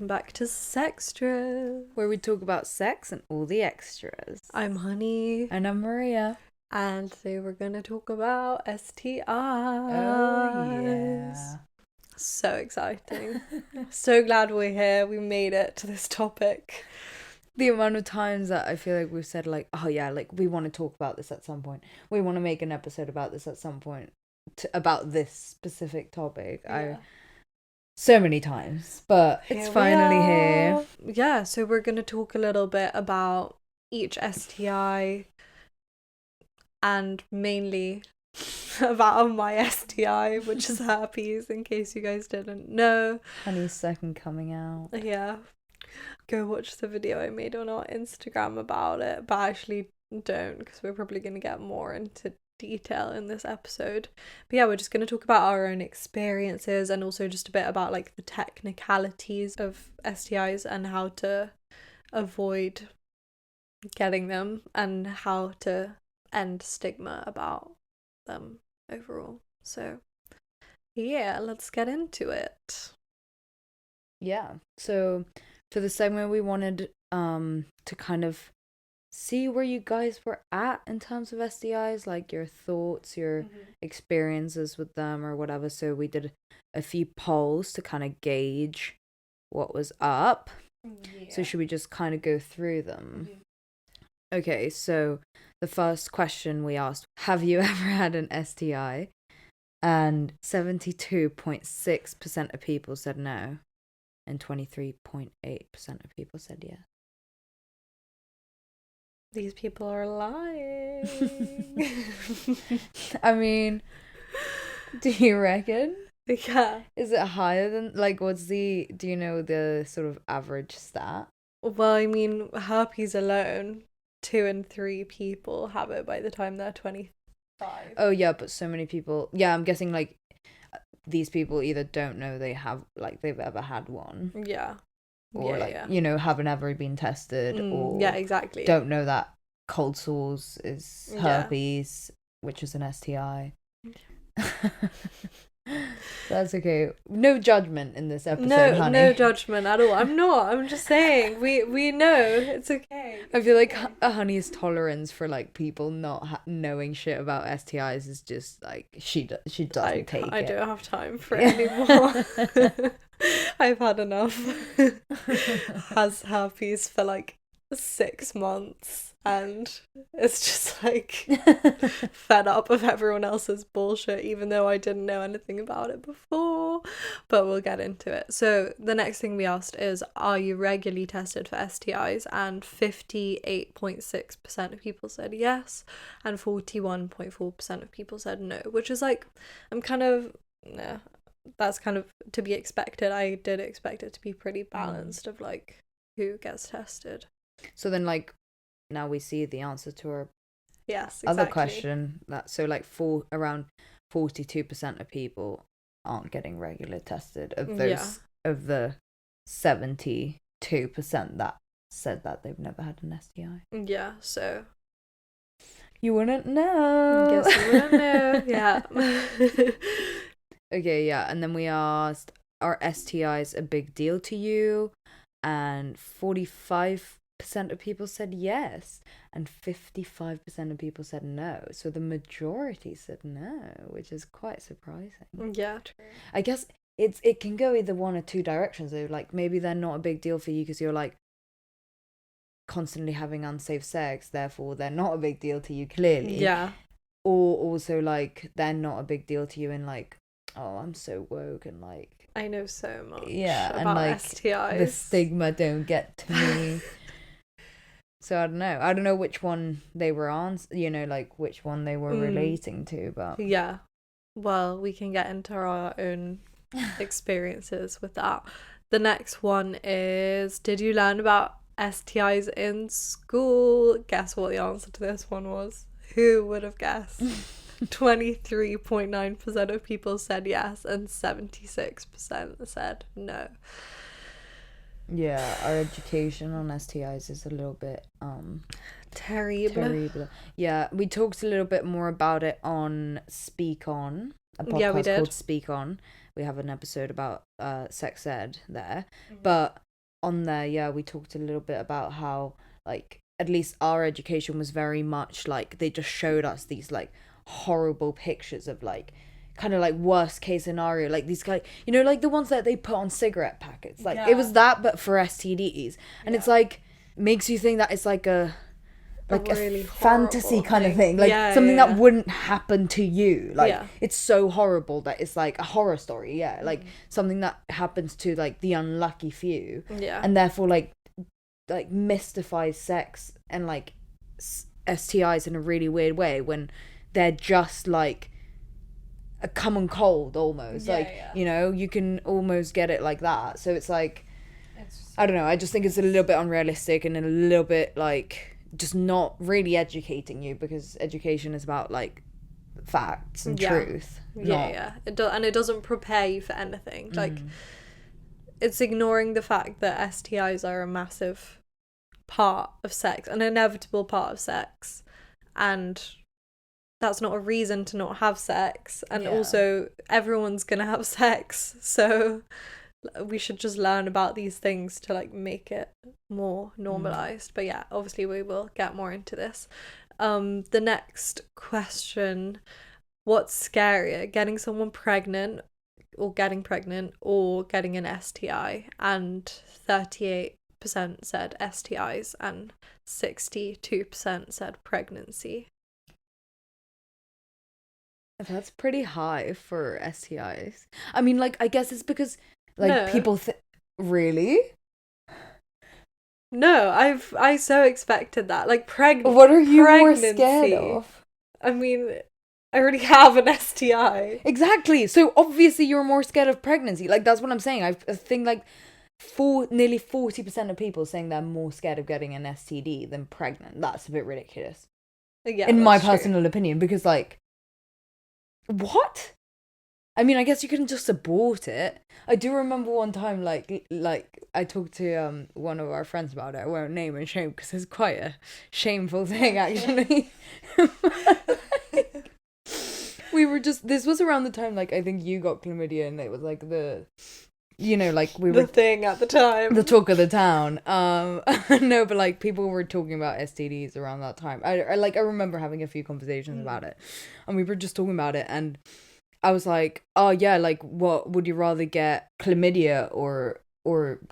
welcome back to Sextra, where we talk about sex and all the extras. I'm Honey. And I'm Maria. And today we're going to talk about STIs. Oh, yeah. So exciting. So glad we're here. We made it to this topic. The amount of times that I feel like we've said, like, oh yeah, like, we want to talk about this at some point. We want to make an episode about this at some point. About this specific topic. Yeah. So many times, but it's finally here. Yeah, so we're going to talk a little bit about each STI and mainly about my STI, which is herpes, in case you guys didn't know. Honey's second coming out. Yeah. Go watch the video I made on our Instagram about it, but actually don't, because we're probably going to get more into detail in this episode. But yeah, we're just going to talk about our own experiences and also just a bit about like the technicalities of STIs and how to avoid getting them and how to end stigma about them overall. So yeah, let's get into it. Yeah, so for the segment we wanted to kind of see where you guys were at in terms of STIs, like your thoughts, your experiences with them or whatever. So we did a few polls to kind of gauge what was up. Yeah. So should we just kind of go through them? Okay, so the first question we asked, have you ever had an STI? And 72.6% of people said no, and 23.8% of people said yes. These people are lying. I mean, do you reckon? Yeah. Is it higher than, like, do you know the sort of average stat? Well, I mean, herpes alone, 2 in 3 people have it by the time they're 25. Oh, yeah, but so many people, yeah, I'm guessing, like, these people either don't know they've ever had one. Yeah. Or you know, haven't ever been tested, or yeah, exactly, don't know that cold sores is herpes, which is an STI. That's okay. No judgment in this episode, honey. No judgment at all. I'm just saying we know it's okay. I feel like Honey's tolerance for like people not knowing shit about STIs is just like she doesn't take it. I don't have time for it anymore. I've had enough. Has herpes for like 6 months and it's just like fed up of everyone else's bullshit, even though I didn't know anything about it before, but we'll get into it. So the next thing we asked is, are you regularly tested for STIs? And 58.6% of people said yes and 41.4% of people said no, which is like, that's kind of to be expected. I did expect it to be pretty balanced of like who gets tested. So then, like, now we see the answer to our other question. Around 42% of people aren't getting regular tested of those of the 72% that said that they've never had an STI. Yeah, so you wouldn't know. Guess you wouldn't know. Yeah. Okay, yeah, and then we asked, are STIs a big deal to you? And 45% of people said yes, and 55% of people said no. So the majority said no, which is quite surprising. Yeah, true. I guess it can go either one or two directions though. Like, maybe they're not a big deal for you because you're like constantly having unsafe sex, therefore they're not a big deal to you, clearly. Yeah. Or also like they're not a big deal to you in like, oh, I'm so woke and like I know so much about and like STIs. The stigma don't get to me. So I don't know which one they were on, you know, like which one they were relating to, but yeah, well, we can get into our own experiences with that. The next one is, did you learn about STIs in school? Guess what the answer to this one was? Who would have guessed? 23.9% of people said yes and 76% said no. Yeah, our education on STIs is a little bit terrible. Yeah, we talked a little bit more about it on Speak On, a podcast called Speak On. We have an episode about sex ed there, but on there, yeah, we talked a little bit about how, like, at least our education was very much like they just showed us these like horrible pictures of like kind of like worst case scenario, like these guys, you know, like the ones that they put on cigarette packets, like it was that but for STDs, and it's like makes you think that it's like a really fantasy kind of thing, like something that wouldn't happen to you, like it's so horrible that it's like a horror story, like something that happens to like the unlucky few, and therefore like mystifies sex and like STIs in a really weird way when they're just like a common cold almost, you know, you can almost get it like that. So it's like, I don't know, I just think it's a little bit unrealistic and a little bit like just not really educating you, because education is about like facts and truth. It doesn't prepare you for anything. Like it's ignoring the fact that STIs are a massive part of sex, an inevitable part of sex, and that's not a reason to not have sex, and also everyone's gonna have sex, so we should just learn about these things to like make it more normalized. But yeah, obviously we will get more into this. The next question: what's scarier, getting someone pregnant or getting an STI? And 38% said STIs and 62% said pregnancy. That's pretty high for STIs. I mean, like, I guess it's because like people really? No, I so expected that. Like what are you more scared of? I mean, I already have an STI. Exactly. So obviously you're more scared of pregnancy. Like that's what I'm saying. I think like nearly 40% of people saying they're more scared of getting an STD than pregnant. That's a bit ridiculous. Yeah, in my personal opinion, because like, what? I mean, I guess you can just abort it. I do remember one time, like I talked to one of our friends about it. I won't name and shame because it's quite a shameful thing, actually. We were just, this was around the time, like, I think you got chlamydia, and it was like the, you know, like we were the thing at the time, the talk of the town. No, but like people were talking about STDs around that time. I remember having a few conversations about it, and we were just talking about it, and I was like, oh yeah, like what would you rather get, chlamydia or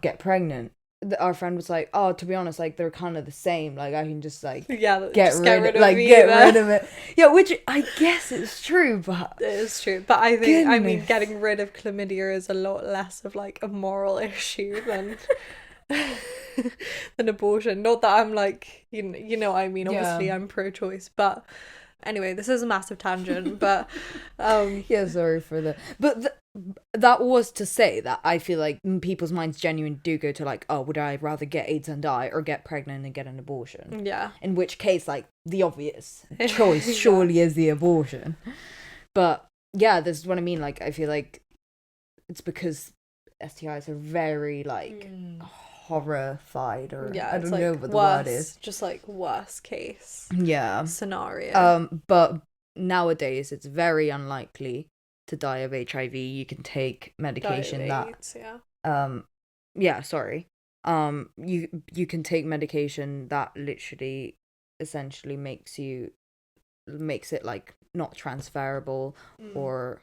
get pregnant? Our friend was like, oh, to be honest, like they're kind of the same, like I can just like get rid of it. Yeah, which I guess is true, but it is true. But I think I mean getting rid of chlamydia is a lot less of like a moral issue than than abortion. Not that I'm like, you know what I mean, obviously I'm pro-choice, but anyway, this is a massive tangent, but yeah, sorry for that. But that was to say that I feel like people's minds genuinely do go to like, oh, would I rather get AIDS and die or get pregnant and get an abortion? Yeah. In which case, like, the obvious choice surely is the abortion. But yeah, this is what I mean. Like, I feel like it's because STIs are very like horrified, or I don't know what the word is. Just like worst case scenario. But nowadays it's very unlikely to die of HIV. You can take medication you can take medication that literally essentially makes it like not transferable, or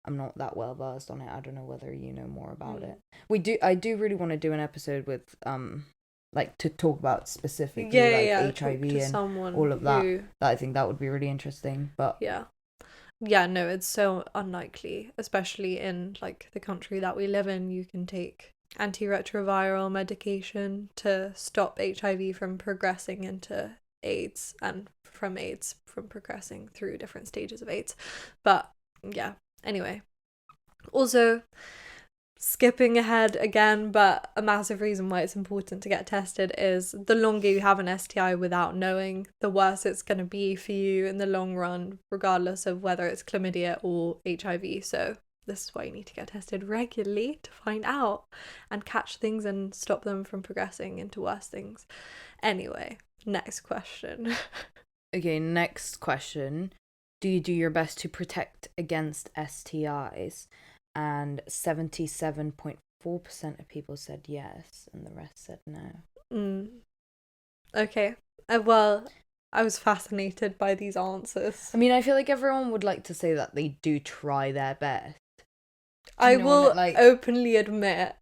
I'm not that well versed on it. I don't know whether you know more about it. I do really want to do an episode with like to talk about specifically HIV and all of that. I think that would be really interesting. But no, it's so unlikely, especially in like the country that we live in. You can take antiretroviral medication to stop HIV from progressing into AIDS, and from AIDS from progressing through different stages of AIDS. But yeah, anyway, also skipping ahead again, but a massive reason why it's important to get tested is the longer you have an STI without knowing, the worse it's going to be for you in the long run, regardless of whether it's chlamydia or HIV. So this is why you need to get tested regularly to find out and catch things and stop them from progressing into worse things. Anyway, next question. Okay, next question. Do you do your best to protect against STIs? And 77.4% 4% of people said yes, and the rest said no. Okay. Well, I was fascinated by these answers. I mean, I feel like everyone would like to say that they do try their best. I will openly admit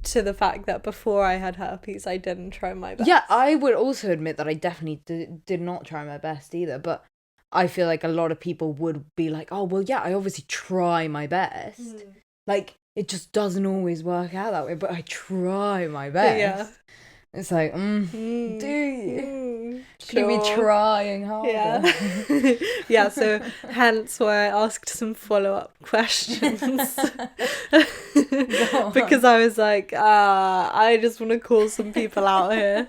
to the fact that before I had herpes, I didn't try my best. Yeah, I would also admit that I definitely did not try my best either, but I feel like a lot of people would be like, oh, well, yeah, I obviously try my best. Like, it just doesn't always work out that way, but I try my best. Yeah. It's like, do you? Could you be Sure. trying harder? Yeah. Yeah, so hence why I asked some follow-up questions. Because I was like, I just want to call some people out here.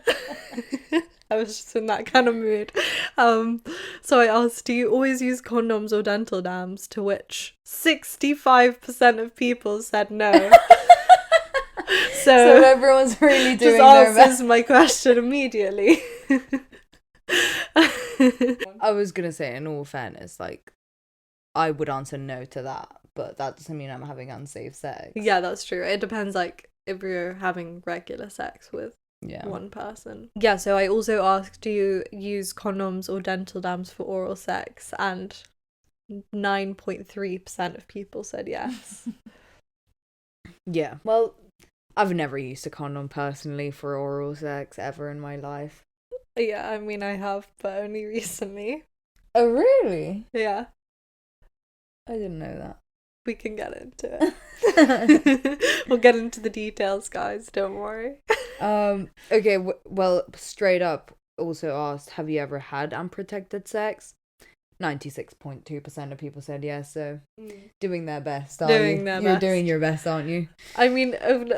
I was just in that kind of mood. So I asked, do you always use condoms or dental dams? To which 65% of people said no. So everyone's really doing just their best. answers my question immediately. I was gonna say, in all fairness, like, I would answer no to that, but that doesn't mean I'm having unsafe sex. Yeah, that's true. It depends, like, if you're having regular sex with one person. Yeah, so I also asked, do you use condoms or dental dams for oral sex? And 9.3% of people said yes. Yeah, well, I've never used a condom personally for oral sex ever in my life. Yeah, I mean, I have, but only recently. Oh, really? Yeah. I didn't know that. We can get into it. We'll get into the details, guys. Don't worry. Okay, well, straight up also asked, have you ever had unprotected sex? 96.2% of people said yes, so doing their best, You're doing your best, aren't you? I mean,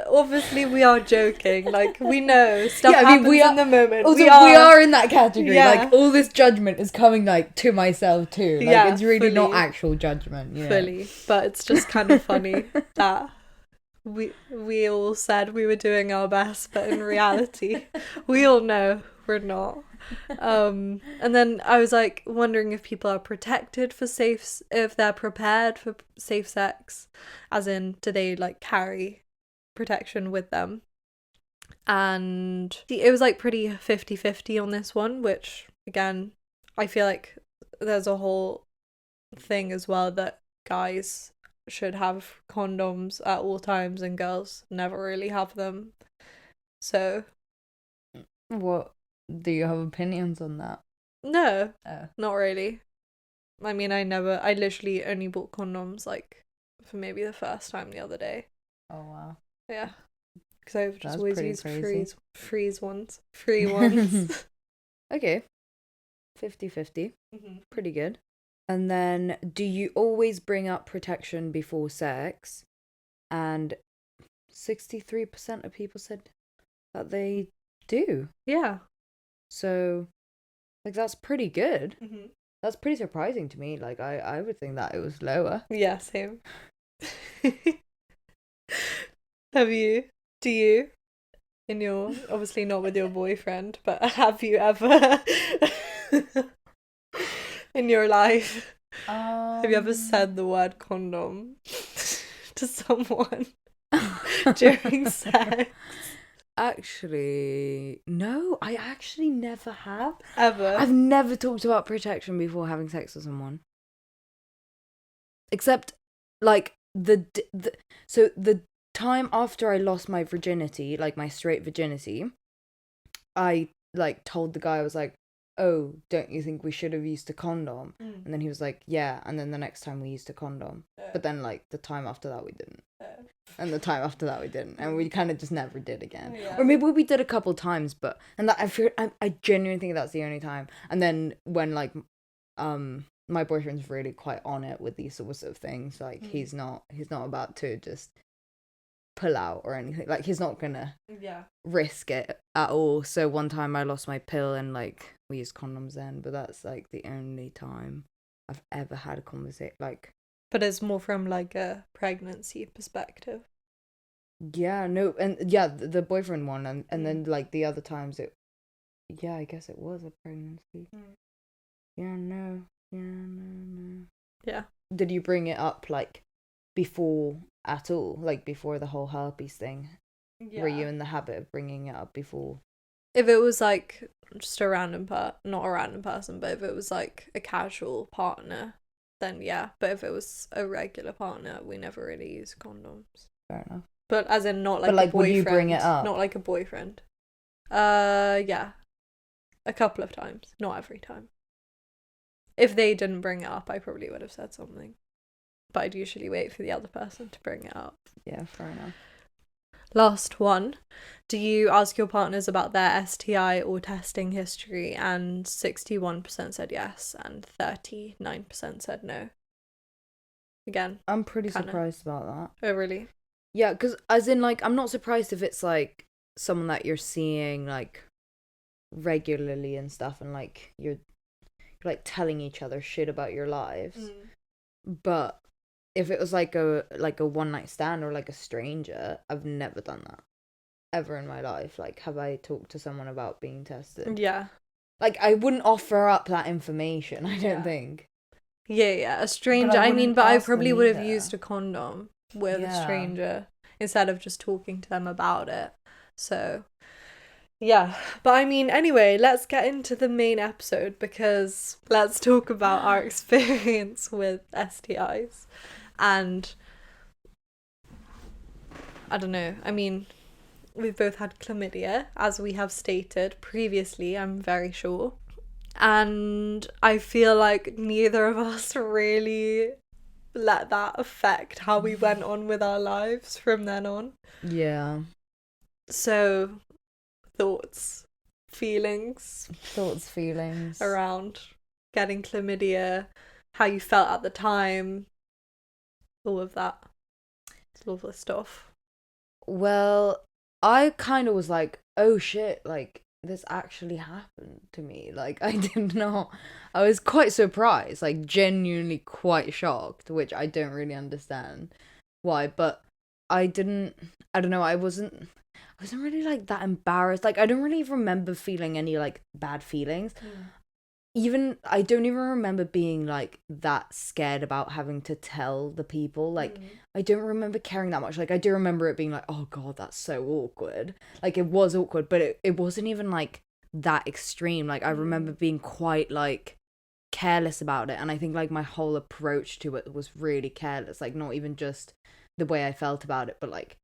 obviously we are joking. Like, we know stuff happens in the moment. Also, we are in that category. Yeah. Like, all this judgment is coming, like, to myself too. Like, it's really not actual judgment. You know? Fully. But it's just kind of funny that we all said we were doing our best, but in reality, we all know we're not. And then I was like wondering if people are protected for if they're prepared for safe sex, as in, do they like carry protection with them? And it was like pretty 50-50 on this one, which again, I feel like there's a whole thing as well that guys should have condoms at all times and girls never really have them. So what do you have opinions on that? No, not really. I mean, I literally only bought condoms like for maybe the first time the other day. Oh wow. Yeah, because I've just always used free ones. Okay, 50-50. Pretty good. And then, do you always bring up protection before sex? And 63% of people said that they do. Yeah. So, like, that's pretty good. That's pretty surprising to me. Like, I would think that it was lower. Yeah, same. Do you, in your, obviously not with your boyfriend, but have you ever, in your life, have you ever said the word condom to someone during sex? Actually, no, I actually never have. Ever? I've never talked about protection before having sex with someone. Except, like, the time after I lost my virginity, like my straight virginity, I, like, told the guy, I was like, oh, don't you think we should have used a condom? And then he was like, yeah, and then the next time we used a condom. But then, like, the time after that we didn't. And the time after that we didn't. And we kind of just never did again. Yeah. Or maybe we did a couple times, but... And that I genuinely think that's the only time. And then when, like, my boyfriend's really quite on it with these sorts of things. Like, he's not about to just pull out or anything. Like, he's not gonna risk it at all. So one time I lost my pill and, like, we used condoms then. But that's, like, the only time I've ever had a conversation, like... But it's more from, like, a pregnancy perspective. Yeah, no, and yeah, the boyfriend one, and then, like, the other times I guess it was a pregnancy. Yeah, no. Yeah. Did you bring it up, like, before at all, like before the whole herpes thing? Yeah. Were you in the habit of bringing it up before? If it was like just a random not a random person, but if it was like a casual partner, then yeah. But if it was a regular partner, we never really use condoms. Fair enough. But as in not like, but like, a boyfriend. Would you bring it up? Not like a boyfriend. Yeah. A couple of times. Not every time. If they didn't bring it up, I probably would have said something. But I'd usually wait for the other person to bring it up. Yeah, fair enough. Last one. Do you ask your partners about their STI or testing history? And 61% said yes, and 39% said no. Again, I'm pretty surprised about that. Oh, really? Yeah, because as in, like, I'm not surprised if it's, like, someone that you're seeing, like, regularly and stuff, and, like, you're like, telling each other shit about your lives. But if it was, like a one-night stand or, like, a stranger, I've never done that. Ever in my life. Like, have I talked to someone about being tested? Yeah. Like, I wouldn't offer up that information, I don't think. Yeah, a stranger. But I probably would have used a condom with a stranger instead of just talking to them about it. So, yeah. But I mean, anyway, let's get into the main episode, because let's talk about our experience with STIs. And I don't know. I mean, we've both had chlamydia, as we have stated previously, I'm very sure. And I feel like neither of us really let that affect how we went on with our lives from then on. Yeah. So, thoughts, feelings around getting chlamydia, how you felt at the time, all of that. Lovely stuff. Well, I kind of was like, oh shit, like, this actually happened to me. Like, I was quite surprised, like, genuinely quite shocked, which I don't really understand why, but I don't know, I wasn't really, like, that embarrassed. Like, I don't really remember feeling any, like, bad feelings. I don't even remember being, like, that scared about having to tell the people. Like, I don't remember caring that much. Like, I do remember it being like, oh god, that's so awkward. Like, it was awkward, but it wasn't even, like, that extreme. Like, I remember being quite, like, careless about it. And I think, like, my whole approach to it was really careless. Like, not even just the way I felt about it, but, like,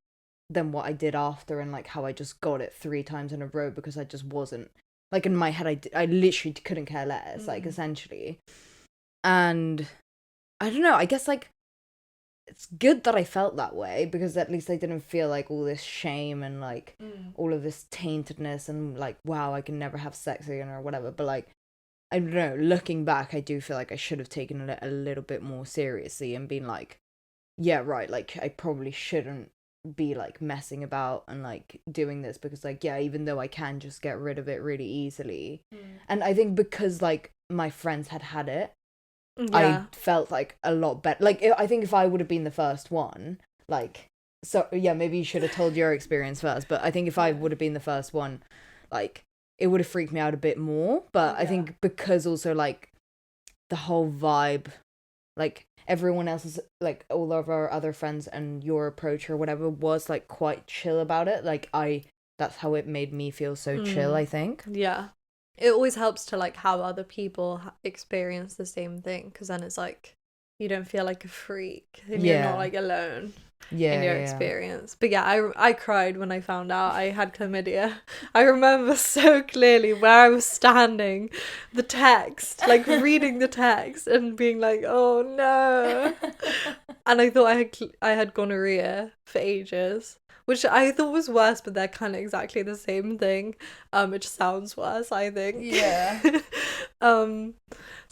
then what I did after, and, like, how I just got it 3 times in a row because I just wasn't. Like, in my head, I literally couldn't care less, like, essentially. And I don't know, I guess, like, it's good that I felt that way, because at least I didn't feel, like, all this shame and, like, all of this taintedness and, like, wow, I can never have sex again or whatever. But, like, I don't know, looking back, I do feel like I should have taken it a little bit more seriously and been like, yeah, right, like, I probably shouldn't be, like, messing about and, like, doing this, because, like, yeah, even though I can just get rid of it really easily. And I think because, like, my friends had it, I felt, like, a lot better. Like, I think if I would have been the first one, like, so yeah, maybe you should have told your experience first, but I think if I would have been the first one, like, it would have freaked me out a bit more. But I think because also, like, the whole vibe, like, everyone else's, like, all of our other friends and your approach or whatever was, like, quite chill about it. Like, that's how it made me feel so chill, I think. Yeah. It always helps to, like, have other people experience the same thing, because then it's, like, you don't feel like a freak, and you're not, like, alone in your experience. But yeah, I cried when I found out I had chlamydia. I remember so clearly where I was standing, the text, like, reading the text and being like, oh no. And I thought I had gonorrhea for ages, which I thought was worse, but they're kind of exactly the same thing. It just sounds worse, I think. Yeah. So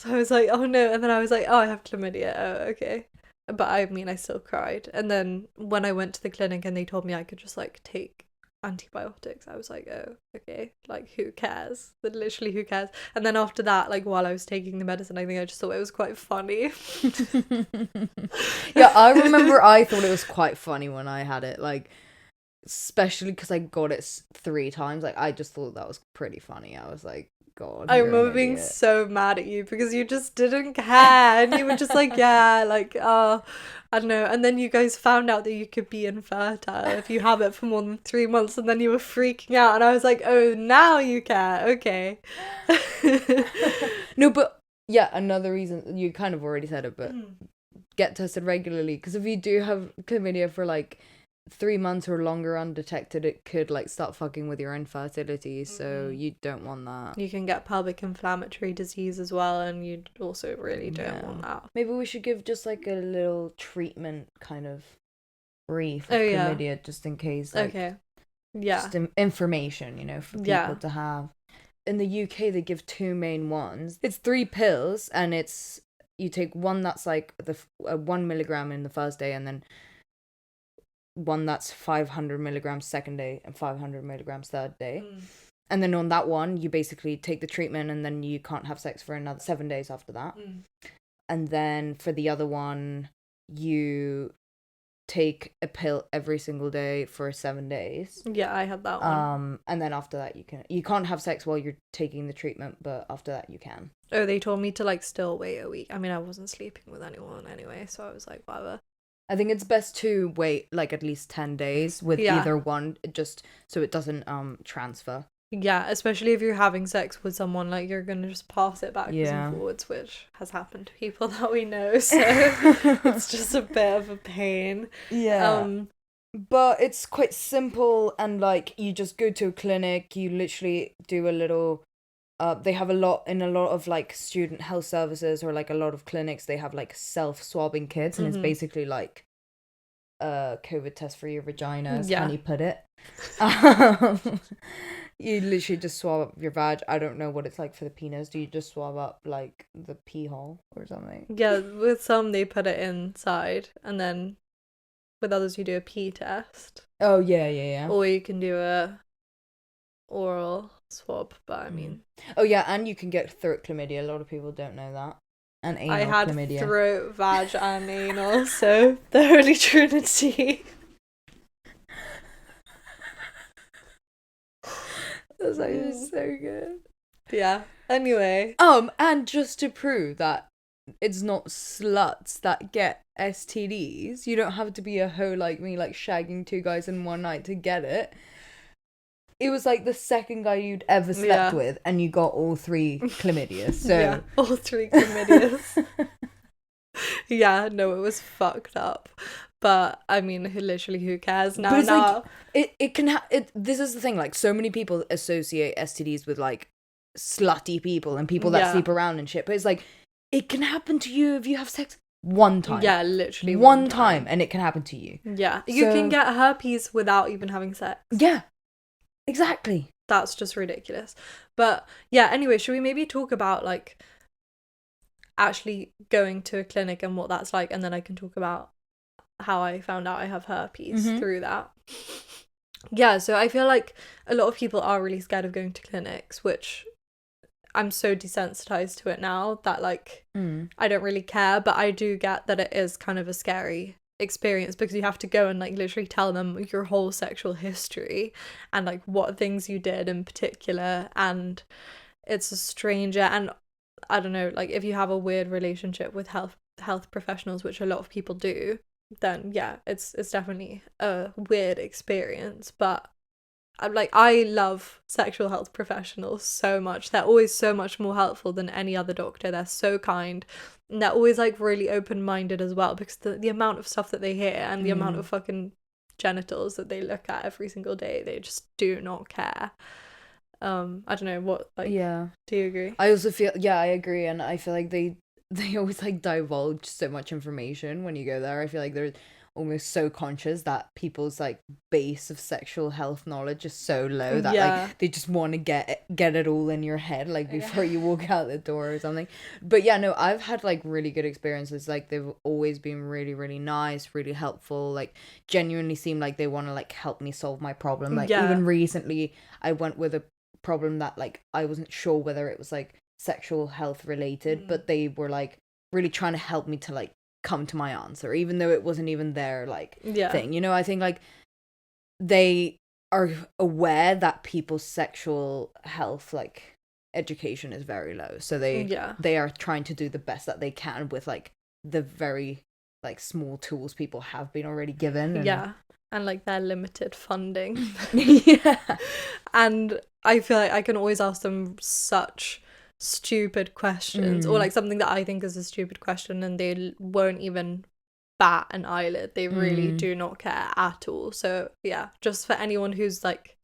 I was like, oh no, and then I was like, oh, I have chlamydia. Oh, okay. But I mean, I still cried. And then when I went to the clinic and they told me I could just, like, take antibiotics, I was like, oh, okay, like, who cares? Literally, who cares? And then after that, like, while I was taking the medicine, I think I just thought it was quite funny. Yeah, I remember I thought it was quite funny when I had it. Like, especially because I got it 3 times. Like, I just thought that was pretty funny. I was like, God, I you're an remember being idiot. so mad at you because you just didn't care and you were just like, yeah, like, I don't know. And then you guys found out that you could be infertile if you have it for more than 3 months, and then you were freaking out, and I was like, oh, now you care. Okay. No, but yeah, another reason, you kind of already said it, but get tested regularly, because if you do have chlamydia for like 3 months or longer undetected, it could like start fucking with your infertility, so you don't want that. You can get pelvic inflammatory disease as well, and you also really don't want that. Maybe we should give just like a little treatment kind of brief of chlamydia, just in case, like, just information, you know, for people to have. In the UK, they give 2 main ones. It's 3 pills, and it's, you take one that's like 1 milligram in the first day, and then one that's 500 milligrams second day and 500 milligrams third day. And then on that one, you basically take the treatment, and then you can't have sex for another 7 days after that. And then for the other one, you take a pill every single day for 7 days. Yeah, I had that one. And then after that, you can't have sex while you're taking the treatment, but after that you can. Oh, they told me to like still wait a week. I mean, I wasn't sleeping with anyone anyway, so I was like, whatever. I think it's best to wait like at least 10 days with either one, just so it doesn't transfer. Yeah, especially if you're having sex with someone, like, you're gonna just pass it backwards and forwards, which has happened to people that we know, so it's just a bit of a pain. But it's quite simple, and like, you just go to a clinic, you literally do a little, they have a lot of like student health services, or like a lot of clinics, they have like self-swabbing kits, and it's basically like a COVID test for your vagina, as Honey put it. You literally just swab up your vag. I don't know what it's like for the penis. Do you just swab up like the pee hole or something? Yeah, with some they put it inside, and then with others you do a pee test. Oh yeah. Or you can do a oral swab, but I mean. Oh yeah, and you can get throat chlamydia. A lot of people don't know that. And anal chlamydia. I had throat, vag, and anal, so the Holy Trinity. That's actually so good. Yeah. Anyway. And just to prove that it's not sluts that get STDs, you don't have to be a hoe like me, like shagging 2 guys in one night to get it. It was like the second guy you'd ever slept with, and you got all 3 chlamydia. So all 3 chlamydias. Yeah, no, it was fucked up. But I mean, who cares now? But it's like, it can this is the thing, like, so many people associate STDs with like slutty people and people that sleep around and shit, but it's like, it can happen to you if you have sex one time. Yeah, literally one time, and it can happen to you. Yeah, you can get herpes without even having sex. Yeah, exactly. That's just ridiculous. But yeah, anyway, should we maybe talk about like actually going to a clinic and what that's like, and then I can talk about how I found out I have herpes through that. Yeah, so I feel like a lot of people are really scared of going to clinics, which I'm so desensitized to it now that like I don't really care, but I do get that it is kind of a scary experience because you have to go and like literally tell them your whole sexual history and like what things you did in particular, and it's a stranger, and I don't know, like if you have a weird relationship with health professionals, which a lot of people do, then yeah, it's definitely a weird experience. But I love sexual health professionals so much. They're always so much more helpful than any other doctor. They're so kind, and they're always like really open-minded as well, because the amount of stuff that they hear and the amount of fucking genitals that they look at every single day, they just do not care. I don't know what, like, do you agree? I also feel, I agree, and I feel like they always like divulge so much information when you go there. I feel like they're almost so conscious that people's like base of sexual health knowledge is so low that like they just want to get it all in your head like before you walk out the door or something. But yeah, no, I've had like really good experiences. Like they've always been really, really nice, really helpful, like genuinely seem like they want to like help me solve my problem. Like even recently I went with a problem that like I wasn't sure whether it was like sexual health related, but they were like really trying to help me to like come to my answer, even though it wasn't even their like thing, you know. I think like they are aware that people's sexual health, like, education is very low. So they are trying to do the best that they can with, like, the very, like, small tools people have been already given. And... and like their limited funding. Yeah. And I feel like I can always ask them such stupid questions, or like something that I think is a stupid question, and they won't even bat an eyelid. They really do not care at all. So yeah, just for anyone who's like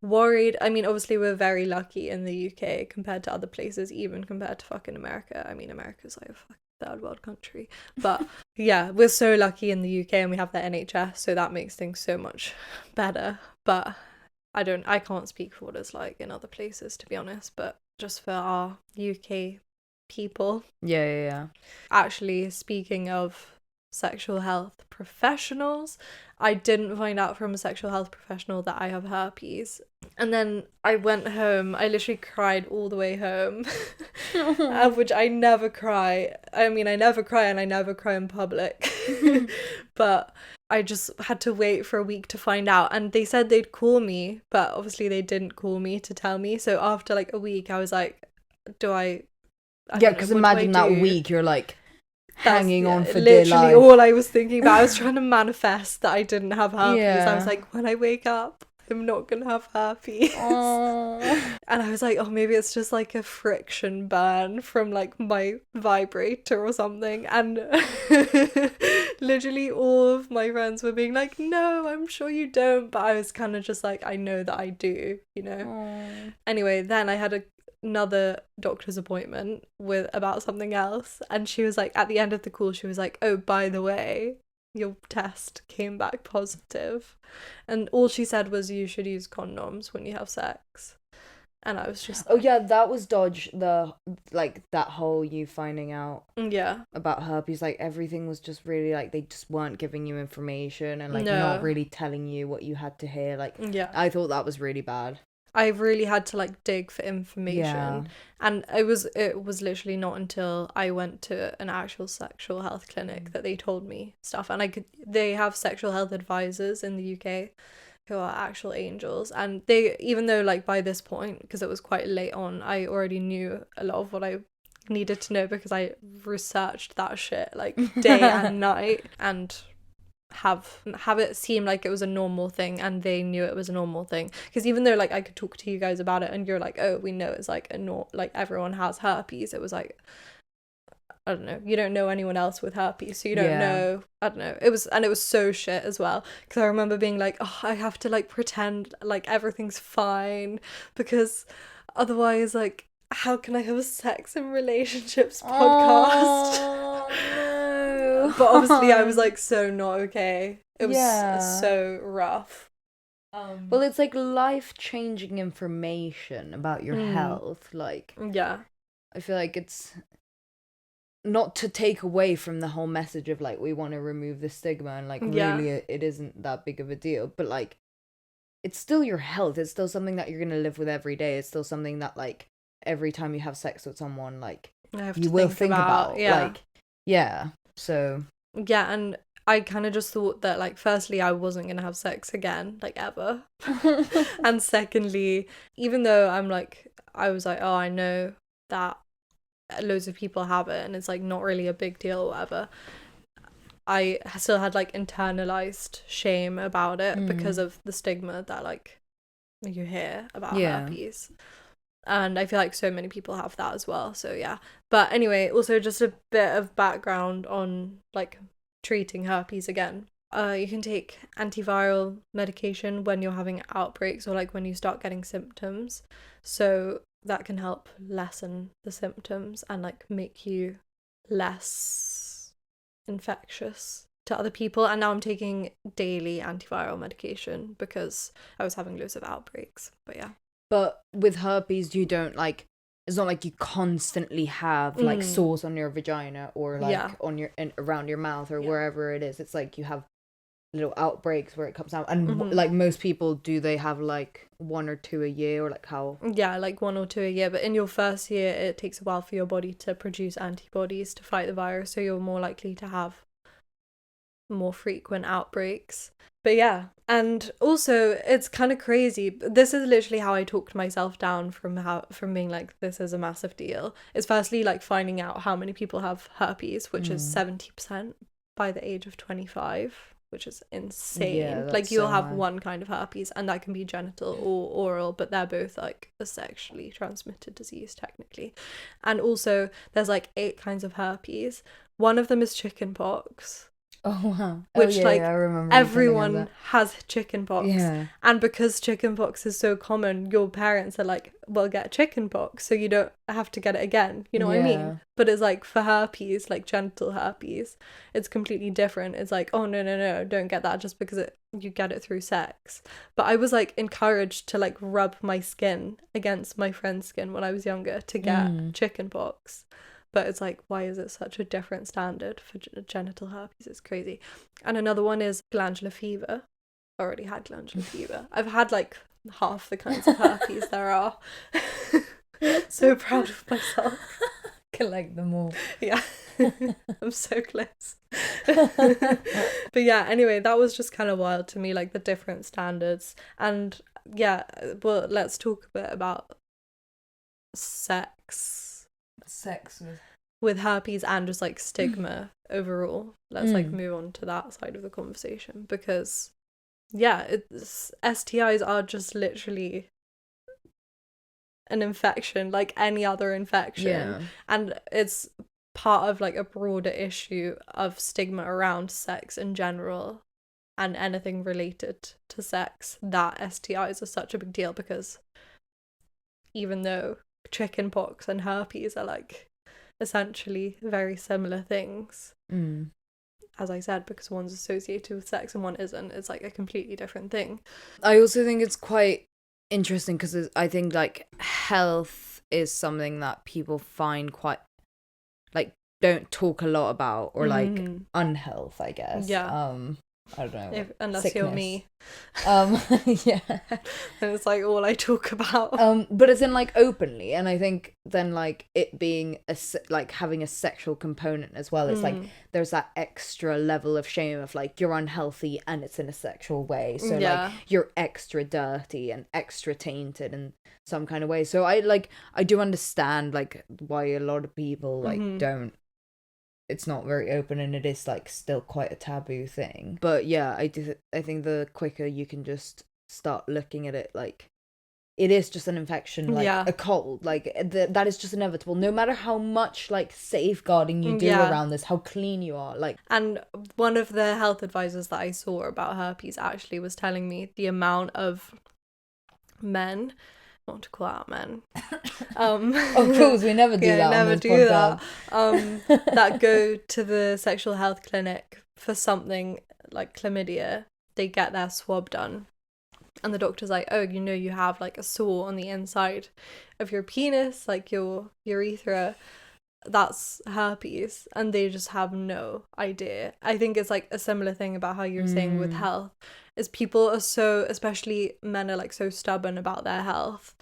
worried, I mean, obviously we're very lucky in the UK compared to other places, even compared to fucking America. I mean, America's like a fucking third world country, but yeah, we're so lucky in the UK, and we have the NHS, so that makes things so much better. But I can't speak for what it's like in other places, to be honest, but just for our UK people. Yeah. Actually, speaking of sexual health professionals, I didn't find out from a sexual health professional that I have herpes. And then I went home, I literally cried all the way home, which I never cry. I mean, I never cry, and I never cry in public. But I just had to wait for a week to find out. And they said they'd call me, but obviously they didn't call me to tell me. So after like a week, I was like, I yeah, because imagine that week you're like hanging on for dear life. Literally all I was thinking about. I was trying to manifest that I didn't have herpes. I was like, when I wake up, I'm not gonna have herpes. And I was like, oh, maybe it's just like a friction burn from like my vibrator or something. And literally all of my friends were being like, no, I'm sure you don't. But I was kind of just like, I know that I do, you know. Anyway, then I had another doctor's appointment about something else, and she was like, at the end of the call, she was like, oh, by the way, your test came back positive, and all she said was you should use condoms when you have sex. And I was just like, oh yeah, that was dodge, the like that whole you finding out about herpes, like everything was just really like they just weren't giving you information and like not really telling you what you had to hear. Like I thought that was really bad. I really had to like dig for information, and it was literally not until I went to an actual sexual health clinic that they told me stuff. And they have sexual health advisors in the UK who are actual angels, and they, even though like by this point, because it was quite late on, I already knew a lot of what I needed to know because I researched that shit like day and night, and have it seem like it was a normal thing, and they knew it was a normal thing. Because even though like I could talk to you guys about it and you're like, oh, we know it's like like everyone has herpes, it was like, I don't know, you don't know anyone else with herpes, so you don't know. I don't know, it was so shit as well, because I remember being like, oh, I have to like pretend like everything's fine, because otherwise like how can I have a sex and relationships podcast? No. But obviously I was like so not okay. It was so rough. Well, it's like life-changing information about your health. Like, I feel like it's not to take away from the whole message of like we want to remove the stigma, and like really it isn't that big of a deal, but like it's still your health. It's still something that you're gonna live with every day. It's still something that like every time you have sex with someone, like you will think about. So and I kind of just thought that like firstly I wasn't gonna have sex again, like ever. And secondly, even though I was like, oh, I know that loads of people have it and it's like not really a big deal or whatever, I still had like internalized shame about it because of the stigma that like you hear about herpes. And I feel like so many people have that as well. So yeah. But anyway, also just a bit of background on like treating herpes again. You can take antiviral medication when you're having outbreaks or like when you start getting symptoms. So that can help lessen the symptoms and like make you less infectious to other people. And now I'm taking daily antiviral medication because I was having loads of outbreaks. But yeah. But with herpes, you don't like, it's not like you constantly have like sores on your vagina or like on your around your mouth or wherever it is. It's like you have little outbreaks where it comes out. And like most people, do they have like 1 or 2 a year, or like how? Yeah, like 1 or 2 a year. But in your first year, it takes a while for your body to produce antibodies to fight the virus. So you're more likely to have more frequent outbreaks. But yeah, and also it's kind of crazy. This is literally how I talked myself down from being like, this is a massive deal. It's firstly like finding out how many people have herpes, which is 70% by the age of 25, which is insane. Yeah, that's like you'll so have high. one kind of herpes, and that can be genital or oral, but they're both like a sexually transmitted disease technically. And also there's like 8 kinds of herpes. One of them is chickenpox. Oh wow. Which, like, I remember you telling me everyone that. has chickenpox. Yeah. And because chickenpox is so common, your parents are like, well, get chickenpox so you don't have to get it again. You know what I Yeah. mean? But it's like for herpes, like genital herpes, it's completely different. It's like, oh, no, don't get that just because you get it through sex. But I was like encouraged to like rub my skin against my friend's skin when I was younger to get chickenpox. But it's like, why is it such a different standard for genital herpes? It's crazy. And another one is glandular fever. I already had glandular fever. I've had like half the kinds of herpes there are. So proud of myself. Collect them all. Yeah. I'm so close. But yeah, anyway, that was just kind of wild to me, like the different standards. And yeah, well, let's talk a bit about sex with herpes and just like stigma overall. Let's like move on to that side of the conversation, because yeah, STIs are just literally an infection like any other infection. And it's part of like a broader issue of stigma around sex in general and anything related to sex, that STIs are such a big deal, because even though chickenpox and herpes are like essentially very similar things, as I said, because one's associated with sex and one isn't, it's like a completely different thing. I also think it's quite interesting because I think like health is something that people find quite like don't talk a lot about, or like unhealth, I guess. I don't know. Unless sickness. You're me. Yeah. And it's like all I talk about. But it's in like openly, and I think then like it being like having a sexual component as well, it's like there's that extra level of shame of like you're unhealthy and it's in a sexual way, so like you're extra dirty and extra tainted in some kind of way. So I do understand like why a lot of people like don't. It's not very open, and it is like still quite a taboo thing. But yeah, I think the quicker you can just start looking at it like it is just an infection, like a cold, like that is just inevitable, no matter how much like safeguarding you do around this, how clean you are, like. And one of the health advisors that I saw about herpes actually was telling me the amount of men, not to call out men, of course we never do that never on this do podcast. That go to the sexual health clinic for something like chlamydia. They get their swab done, and the doctor's like, oh, you have like a sore on the inside of your penis, like your urethra, that's herpes, and they just have no idea. I think it's like a similar thing about how you're saying with health, is people are so, especially men, are like so stubborn about their health,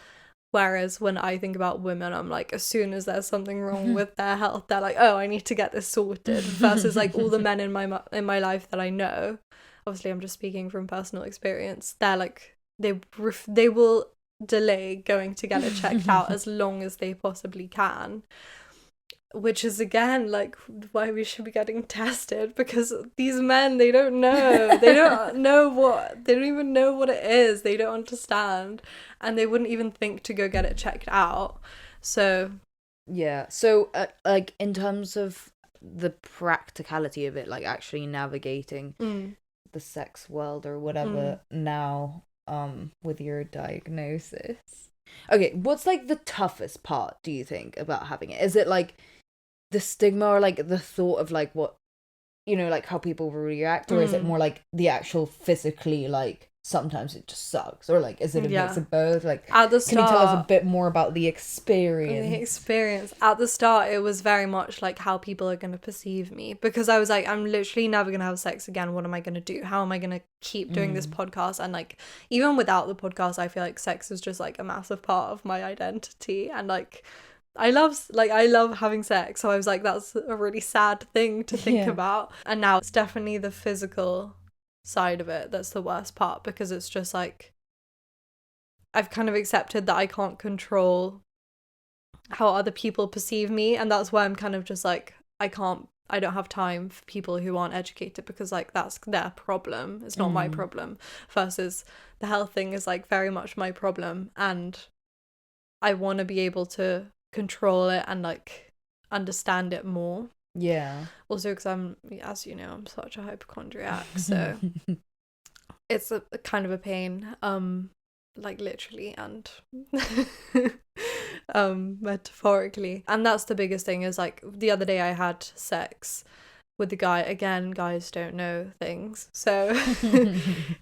whereas when I think about women, I'm like, as soon as there's something wrong with their health, they're like, oh, I need to get this sorted, versus like all the men in my life that I know, obviously I'm just speaking from personal experience, they're like, they will delay going to get it checked out as long as they possibly can. Which is again like why we should be getting tested, because these men, they don't know. They don't even know what it is. They don't understand, and they wouldn't even think to go get it checked out. So yeah. So like in terms of the practicality of it, like actually navigating the sex world or whatever now, with your diagnosis. Okay, what's like the toughest part, do you think, about having it? Is it like the stigma, or like the thought of like what, like how people react, or is it more like the actual physically, like sometimes it just sucks, or like is it a mix of both? Like at the start, can you tell us a bit more about the experience? At the start, it was very much like how people are going to perceive me, because I was like, I'm literally never going to have sex again. What am I going to do? How am I going to keep doing this podcast? And like even without the podcast, I feel like sex is just like a massive part of my identity, and like I love having sex, so I was like, that's a really sad thing to think about. And now it's definitely the physical side of it that's the worst part, because it's just like I've kind of accepted that I can't control how other people perceive me, and that's why I'm kind of just like, I don't have time for people who aren't educated, because like that's their problem, it's not my problem, versus the health thing is like very much my problem, and I want to be able to control it and like understand it more. Yeah. Also because I'm, as you know, I'm such a hypochondriac, so it's a kind of a pain, like literally and metaphorically. And that's the biggest thing, is like the other day I had sex with the guy. Again, guys don't know things, so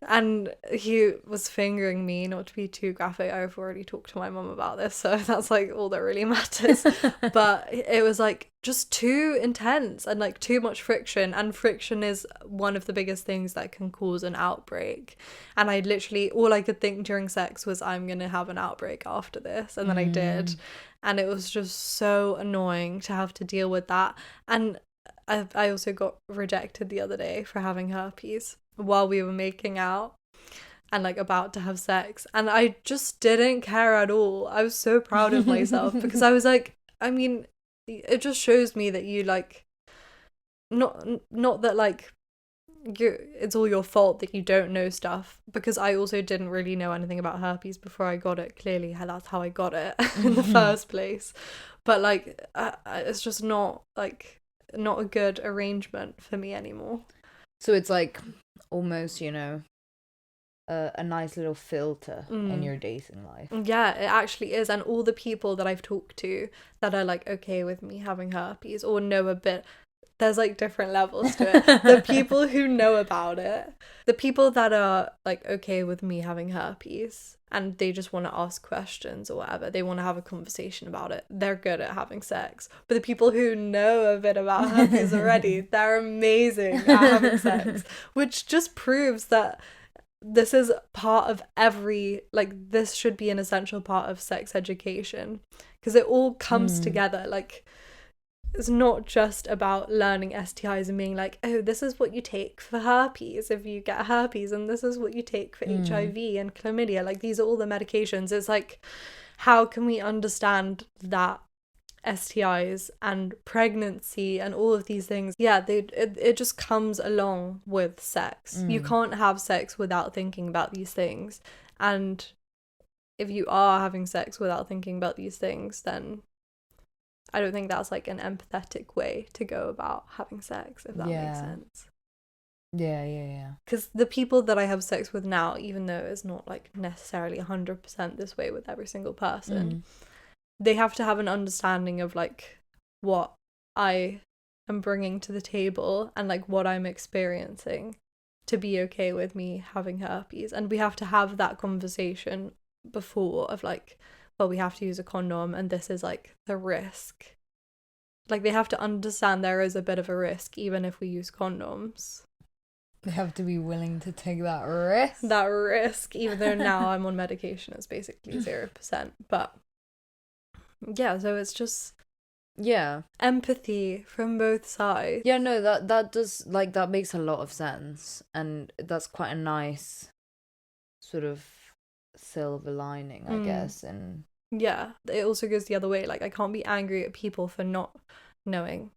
and he was fingering me. Not to be too graphic, I've already talked to my mum about this, so that's like all that really matters. But it was like just too intense and like too much friction, and friction is one of the biggest things that can cause an outbreak. And I literally, all I could think during sex was, I'm gonna have an outbreak after this, and then I did, and it was just so annoying to have to deal with that. And I also got rejected the other day for having herpes while we were making out and like about to have sex, and I just didn't care at all. I was so proud of myself because I was like, I mean, it just shows me that you like not that like it's all your fault that you don't know stuff, because I also didn't really know anything about herpes before I got it. Clearly that's how I got it in the first place. But like it's just not a good arrangement for me anymore. So it's like almost, you know, a nice little filter in your dating life. Yeah, it actually is. And all the people that I've talked to that are like okay with me having herpes or know a bit, there's like different levels to it. The people who know about it, the people that are like okay with me having herpes and they just want to ask questions or whatever, they want to have a conversation about it, they're good at having sex. But the people who know a bit about herpes already, they're amazing at having sex, which just proves that this is part of this should be an essential part of sex education, because it all comes together. Like, it's not just about learning STIs and being like, oh, this is what you take for herpes if you get herpes, and this is what you take for HIV and chlamydia. Like, these are all the medications. It's like, how can we understand that STIs and pregnancy and all of these things, it just comes along with sex. You can't have sex without thinking about these things, and if you are having sex without thinking about these things, then I don't think that's like an empathetic way to go about having sex, if that makes sense. Yeah. Because the people that I have sex with now, even though it's not like necessarily 100% this way with every single person, they have to have an understanding of like what I am bringing to the table and like what I'm experiencing to be okay with me having herpes. And we have to have that conversation before of like, well, we have to use a condom and this is like the risk. Like, they have to understand there is a bit of a risk even if we use condoms. They have to be willing to take that risk. That risk, even though now I'm on medication, it's basically 0%. But yeah, so it's just empathy from both sides. Yeah, no, that does, like, that makes a lot of sense, and that's quite a nice sort of silver lining, I guess. And yeah, it also goes the other way. Like, I can't be angry at people for not knowing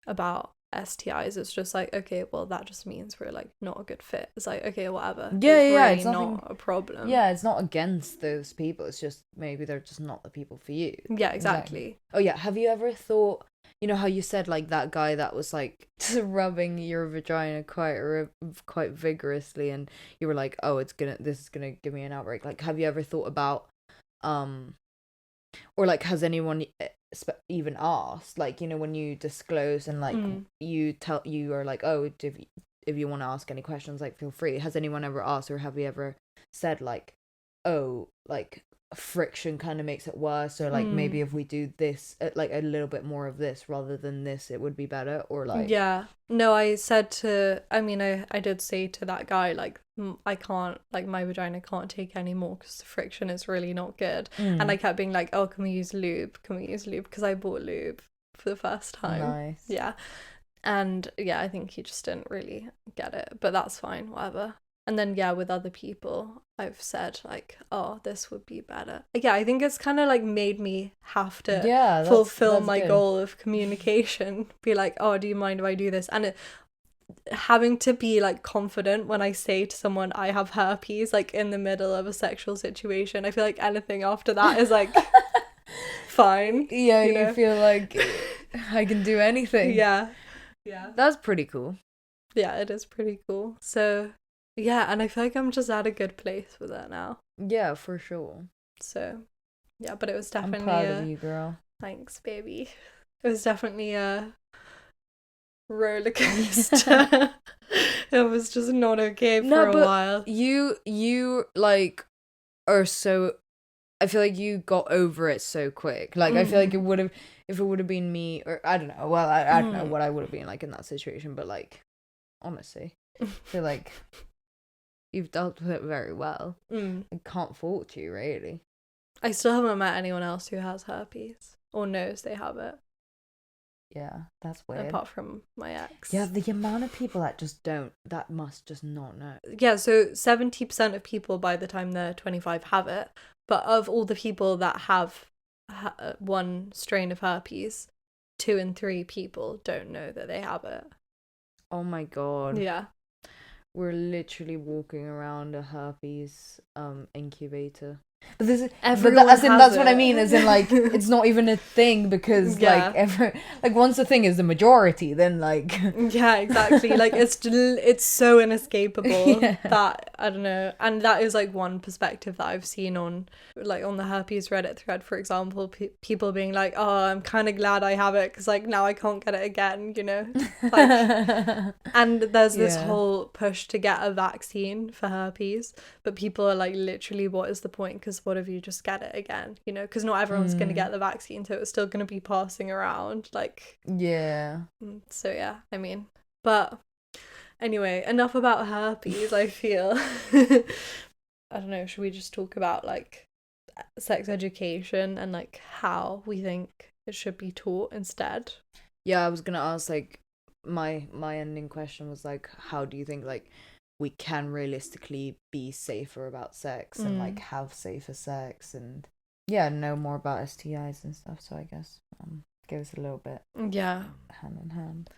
about STIs. It's just like, okay, well, that just means we're like not a good fit. It's like, okay, whatever. It's really not a problem. Yeah, it's not against those people. It's just maybe they're just not the people for you. Yeah, exactly. Oh yeah, have you ever thought, you know how you said like that guy that was like just rubbing your vagina quite vigorously, and you were like, oh, this is gonna give me an outbreak. Like, have you ever thought about or like, has anyone even asked, like, you know, when you disclose and like you are like, oh, if you want to ask any questions, like, feel free. Has anyone ever asked, or have you ever said like, oh, like, friction kind of makes it worse, so like maybe if we do this like a little bit more of this rather than this, it would be better, or like yeah. No, I said to, I mean, I did say to that guy, like, I can't, like, my vagina can't take any more because the friction is really not good. And I kept being like, oh, can we use lube, because I bought lube for the first time. Nice. Yeah. And yeah, I think he just didn't really get it, but that's fine, whatever. And then yeah, with other people, I've said like, oh, this would be better. Yeah, I think it's kind of like made me have to fulfill my goal of communication. Be like, oh, do you mind if I do this? And having to be like confident when I say to someone I have herpes, like in the middle of a sexual situation. I feel like anything after that is like fine. Yeah, you feel like I can do anything. Yeah. That's pretty cool. Yeah, it is pretty cool. So yeah, and I feel like I'm just at a good place with it now. Yeah, for sure. So yeah, but it was definitely I'm proud of you, girl. Thanks, baby. It was definitely a roller coaster. It was just not okay for a while. You like are so, I feel like you got over it so quick. Like I feel like it would have, if it would have been me, or I don't know, well I don't know what I would have been like in that situation, but like honestly I feel like you've dealt with it very well. I can't fault you, really. I still haven't met anyone else who has herpes or knows they have it. Yeah, that's weird. Apart from my ex. Yeah, the amount of people that just don't, that must just not know. Yeah, so 70% of people by the time they're 25 have it. But of all the people that have one strain of herpes, 2 in 3 people don't know that they have it. Oh my god. Yeah. We're literally walking around a herpes incubator. But this is, that's what I mean, as in like it's not even a thing, because like once the thing is the majority, then like yeah, exactly, like it's so inescapable that I don't know. And that is like one perspective that I've seen on the herpes Reddit thread, for example, people being like, oh, I'm kind of glad I have it because like now I can't get it again, you know, like, and there's this whole push to get a vaccine for herpes, but people are like, literally, what is the point? Because what if you just get it again, you know, because not everyone's going to get the vaccine, so it's still going to be passing around, like, yeah. So yeah, I mean, but anyway, enough about herpes. I feel I don't know, should we just talk about like sex education and like how we think it should be taught instead? Yeah, I was gonna ask, like, my ending question was like, how do you think like we can realistically be safer about sex and like have safer sex and know more about STIs and stuff? So I guess give us a little bit hand in hand.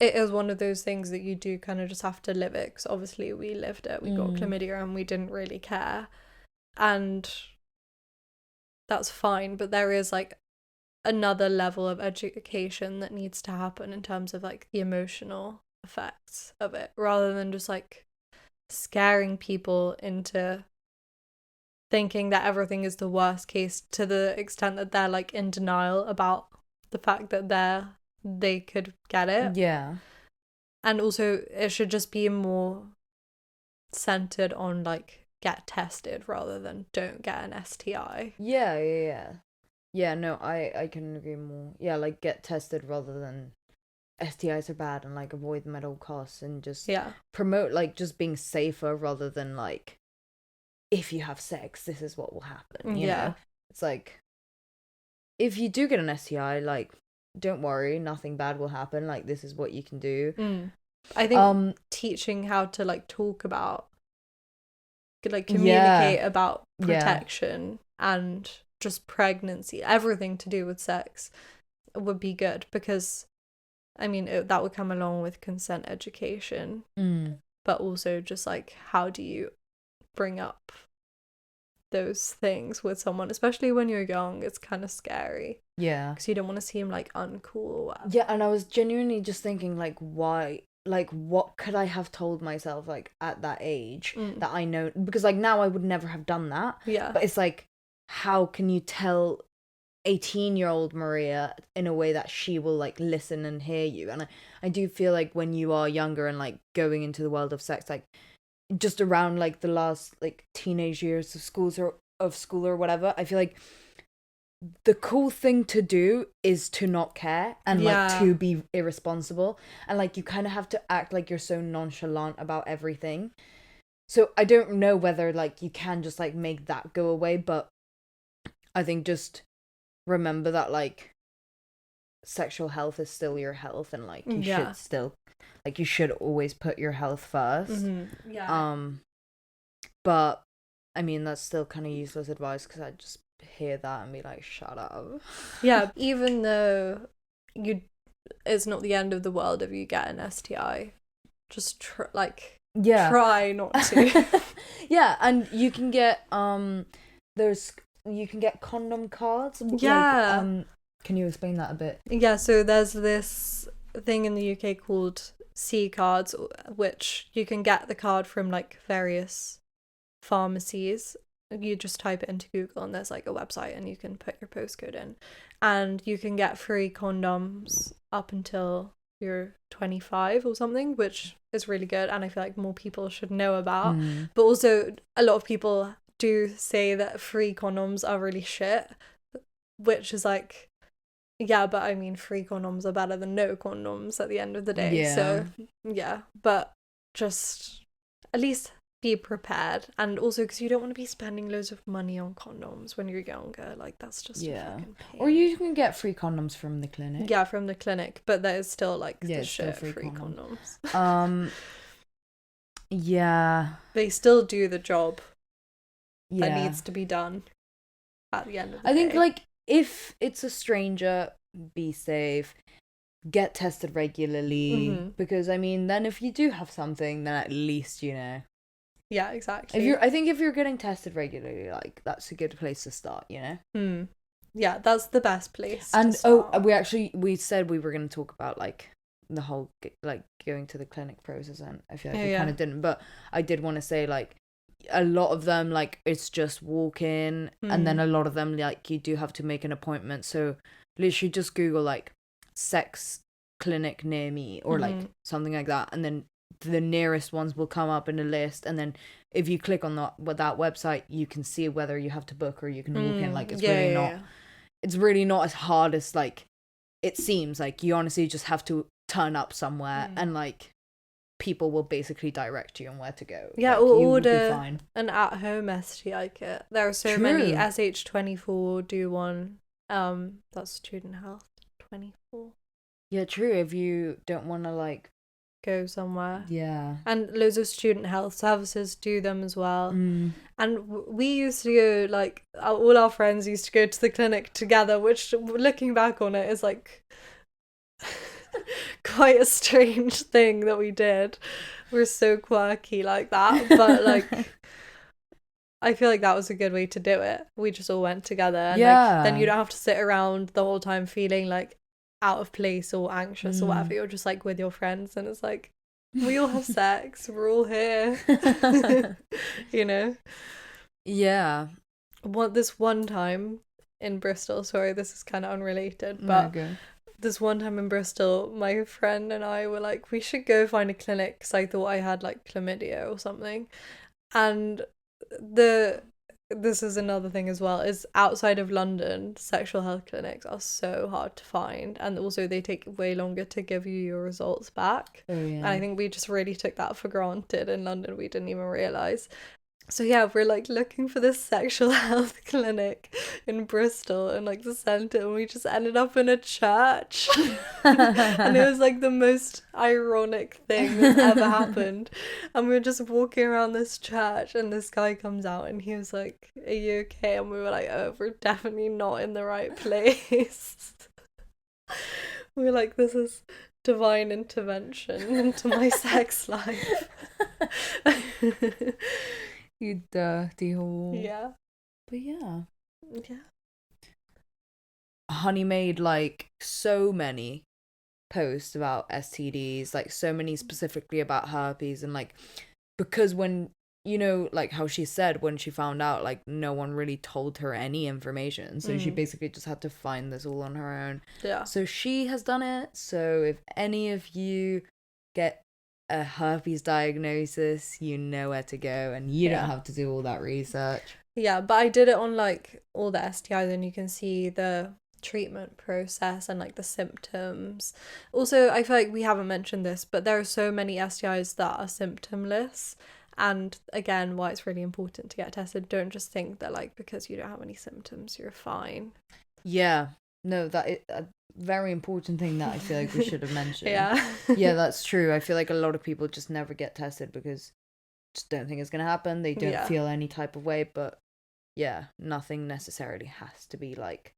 It is one of those things that you do kind of just have to live it, because obviously we lived it. We got chlamydia and we didn't really care, and that's fine, but there is like another level of education that needs to happen in terms of like the emotional effects of it, rather than just like scaring people into thinking that everything is the worst case, to the extent that they're like in denial about the fact that they could get it. Yeah. And also it should just be more centered on like get tested rather than don't get an STI. Yeah, no, I can agree more. Yeah, like get tested rather than STIs are bad and like avoid them at all costs, and just promote like just being safer rather than like, if you have sex, this is what will happen. You know? It's like, if you do get an STI, like, don't worry, nothing bad will happen. Like, this is what you can do. I think teaching how to like talk about, like communicate about protection and just pregnancy, everything to do with sex would be good, because I mean, that would come along with consent education, but also just like, how do you bring up those things with someone, especially when you're young? It's kind of scary. Yeah. Because you don't want to seem like uncool or whatever. Yeah, and I was genuinely just thinking like, why? Like, what could I have told myself like at that age that I know? Because like now I would never have done that. Yeah. But it's like, how can you tell 18-year-old Maria in a way that she will like listen and hear you? And I do feel like when you are younger and like going into the world of sex, like just around like the last like teenage years of schools are of school or whatever, I feel like the cool thing to do is to not care and like to be irresponsible, and like you kind of have to act like you're so nonchalant about everything. So I don't know whether like you can just like make that go away, but I think just remember that like sexual health is still your health, and like you should still like you should always put your health first. But I mean that's still kind of useless advice, because I just hear that and be like, shut up. Yeah, even though it's not the end of the world if you get an STI, just try not to. Yeah, and you can get you can get condom cards. Yeah. Like, can you explain that a bit? Yeah, so there's this thing in the UK called C cards, which you can get the card from like various pharmacies. You just type it into Google and there's like a website and you can put your postcode in, and you can get free condoms up until you're 25 or something, which is really good, and I feel like more people should know about. But also a lot of people do say that free condoms are really shit, which is like, yeah, but I mean free condoms are better than no condoms at the end of the day. So yeah, but just at least be prepared, and also because you don't want to be spending loads of money on condoms when you're younger. Like that's just a fucking pain. Or you can get free condoms from the clinic. Yeah, from the clinic, but there's still like the shit free condoms. Yeah, they still do the job that needs to be done at the end of the day. I think like if it's a stranger, be safe. Get tested regularly, because I mean then if you do have something, then at least you know. Yeah, exactly. I think if you're getting tested regularly, like that's a good place to start, you know. Yeah, that's the best place. And we said we were going to talk about like the whole like going to the clinic process, and I feel like we kind of didn't, but I did want to say like a lot of them like it's just walk in, and then a lot of them like you do have to make an appointment. So literally just Google like sex clinic near me or like something like that, and then the nearest ones will come up in a list, and then if you click on that website you can see whether you have to book or you can walk in. Like it's really not as hard as like it seems. Like you honestly just have to turn up somewhere and like people will basically direct you on where to go. Yeah, like, or order an at-home STI kit. There are so many. SH24 do one. That's Student Health 24. Yeah, true. If you don't want to like go somewhere. Yeah. And loads of student health services do them as well. And we used to go, like, all our friends used to go to the clinic together, which, looking back on it, is like quite a strange thing that we did. We're so quirky like that, but like I feel like that was a good way to do it. We just all went together, and like, then you don't have to sit around the whole time feeling like out of place or anxious or whatever. You're just like with your friends, and it's like we all have sex, we're all here. You know. This one time in Bristol, sorry, this is kind of unrelated, but this one time in Bristol, my friend and I were like, we should go find a clinic, because I thought I had like chlamydia or something. And this is another thing as well, is outside of London, sexual health clinics are so hard to find, and also they take way longer to give you your results back. And I think we just really took that for granted in London. We didn't even realise. So yeah, we're like looking for this sexual health clinic in Bristol in like the centre, and we just ended up in a church. And it was like the most ironic thing that's ever happened. And we were just walking around this church, and this guy comes out and he was like, "Are you okay?" And we were like, "Oh, we're definitely not in the right place." We were like, this is divine intervention into my sex life. You dirty hole. Yeah. But yeah. Yeah. Honey made like so many posts about STDs, like so many specifically about herpes, and like because when you know, like how she said when she found out, like no one really told her any information, so she basically just had to find this all on her own. Yeah. So she has done it. So if any of you get a herpes diagnosis, you know where to go, and you don't have to do all that research. Yeah, but I did it on like all the STIs, and you can see the treatment process and like the symptoms. Also, I feel like we haven't mentioned this, but there are so many STIs that are symptomless. And again, why it's really important to get tested. Don't just think that like because you don't have any symptoms, you're fine. Yeah. No, that is a very important thing that I feel like we should have mentioned. Yeah. Yeah, that's true. I feel like a lot of people just never get tested because just don't think it's going to happen. They don't feel any type of way, but yeah, nothing necessarily has to be like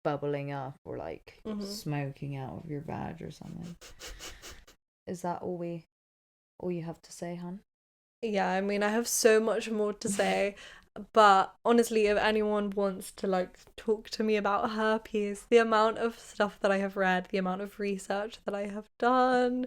bubbling up or like smoking out of your vag or something. Is that all you have to say, hun? Yeah, I mean, I have so much more to say, but honestly, if anyone wants to like talk to me about herpes, the amount of stuff that I have read, the amount of research that I have done,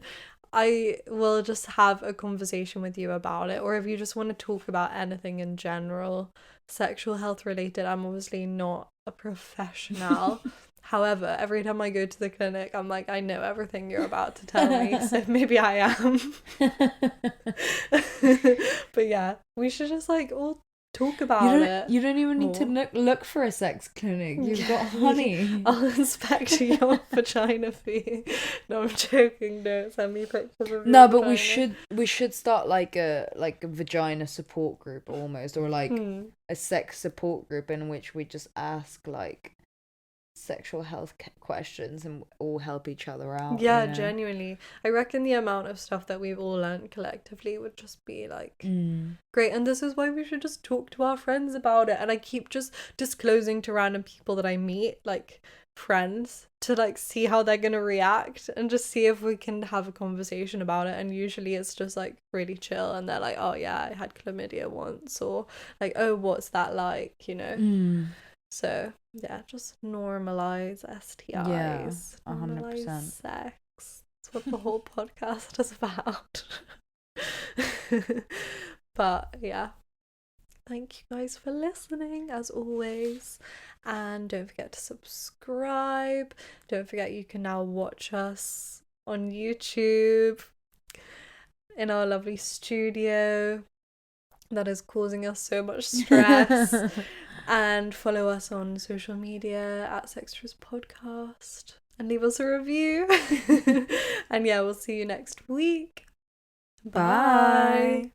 I will just have a conversation with you about it. Or if you just want to talk about anything in general, sexual health related, I'm obviously not a professional. However, every time I go to the clinic, I'm like, I know everything you're about to tell me, so maybe I am. But yeah, we should just like all talk about it. You don't even need to look for a sex clinic. You've got honey. I'll inspect your vagina for you. No, I'm joking. Don't send me pictures of No, your but vagina. we should start like a vagina support group almost, or like a sex support group in which we just ask like sexual health questions and all help each other out. Yeah, you know? Genuinely. I reckon the amount of stuff that we've all learned collectively would just be like great. And this is why we should just talk to our friends about it. And I keep just disclosing to random people that I meet, like friends, to like see how they're gonna react and just see if we can have a conversation about it. And usually it's just like really chill, and they're like, oh yeah, I had chlamydia once, or like, oh, what's that like, you know? So yeah, just normalize STIs. Yeah, 100%. Normalize sex. That's what the whole podcast is about. But yeah, thank you guys for listening as always, and don't forget to subscribe. Don't forget you can now watch us on YouTube in our lovely studio that is causing us so much stress. And follow us on social media at Sextras Podcast and leave us a review. And yeah, we'll see you next week. Bye.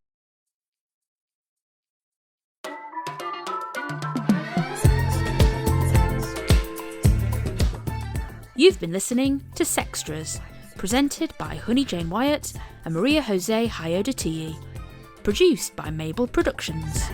You've been listening to Sextras, presented by Honey Jane Wyatt and Maria Jose Hayodatiyi. Produced by Mabel Productions.